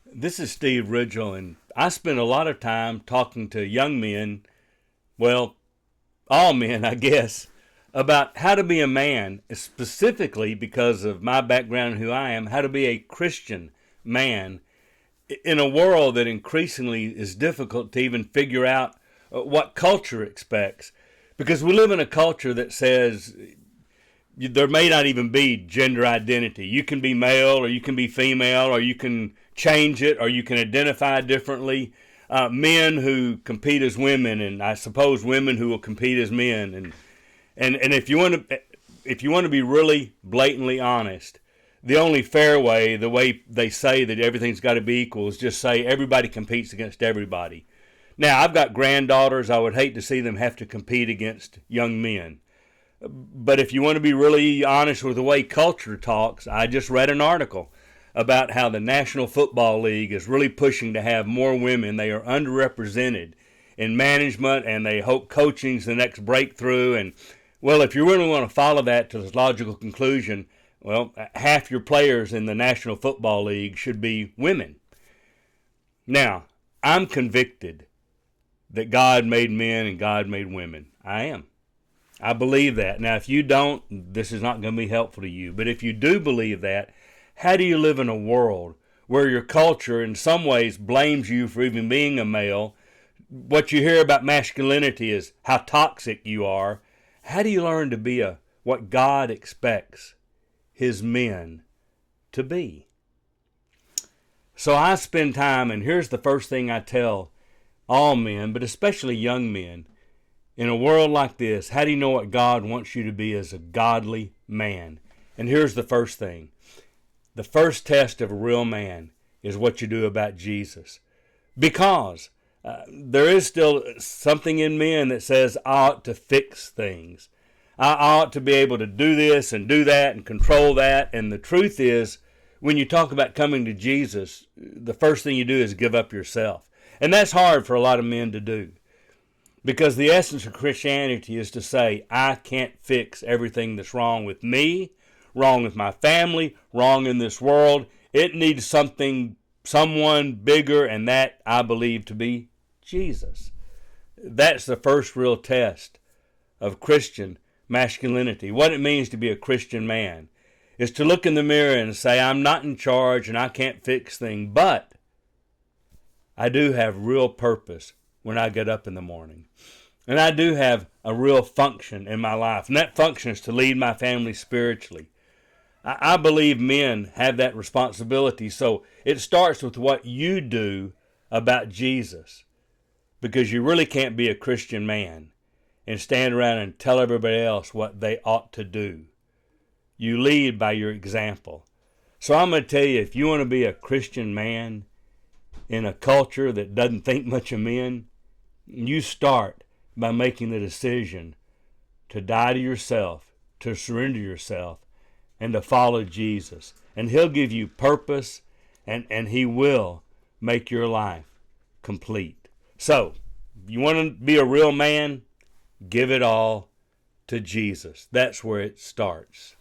This is Steve Ridgel, and I spend a lot of time talking to young men, well, all men, I guess, about how to be a man, specifically because of my background and who I am, how to be a Christian man in a world that increasingly is difficult to even figure out what culture expects. Because we live in a culture that says there may not even be gender identity. You can be male or you can be female or you can change it or you can identify differently. Men who compete as women, and I suppose women who will compete as men, and if you want to be really blatantly honest, the only fair way, the way they say that everything's got to be equal, is just say everybody competes against everybody. Now, I've got granddaughters. I would hate to see them have to compete against young men. But if you want to be really honest with the way culture talks, I just read an article about how the National Football League is really pushing to have more women. They are underrepresented in management, and they hope coaching's the next breakthrough. And, well, if you really want to follow that to the logical conclusion, well, half your players in the National Football League should be women. Now, I'm convicted that God made men and God made women. I am. I believe that. Now, if you don't, this is not going to be helpful to you. But if you do believe that, how do you live in a world where your culture in some ways blames you for even being a male? What you hear about masculinity is how toxic you are. How do you learn to be what God expects his men to be? So I spend time, and here's the first thing I tell all men, but especially young men. In a world like this, how do you know what God wants you to be as a godly man? And here's the first thing. The first test of a real man is what you do about Jesus. Because there is still something in men that says, I ought to fix things. I ought to be able to do this and do that and control that. And the truth is, when you talk about coming to Jesus, the first thing you do is give up yourself. And that's hard for a lot of men to do. Because the essence of Christianity is to say, I can't fix everything that's wrong with me, wrong with my family, wrong in this world. It needs someone bigger, and that I believe to be Jesus. That's the first real test of Christian masculinity. What it means to be a Christian man is to look in the mirror and say, I'm not in charge and I can't fix things, but I do have real purpose when I get up in the morning. And I do have a real function in my life. And that function is to lead my family spiritually. I believe men have that responsibility. So it starts with what you do about Jesus. Because you really can't be a Christian man and stand around and tell everybody else what they ought to do. You lead by your example. So I'm going to tell you, if you want to be a Christian man in a culture that doesn't think much of men, you start by making the decision to die to yourself, to surrender yourself, and to follow Jesus. And he'll give you purpose, and he will make your life complete. So, if you want to be a real man, give it all to Jesus. That's where it starts.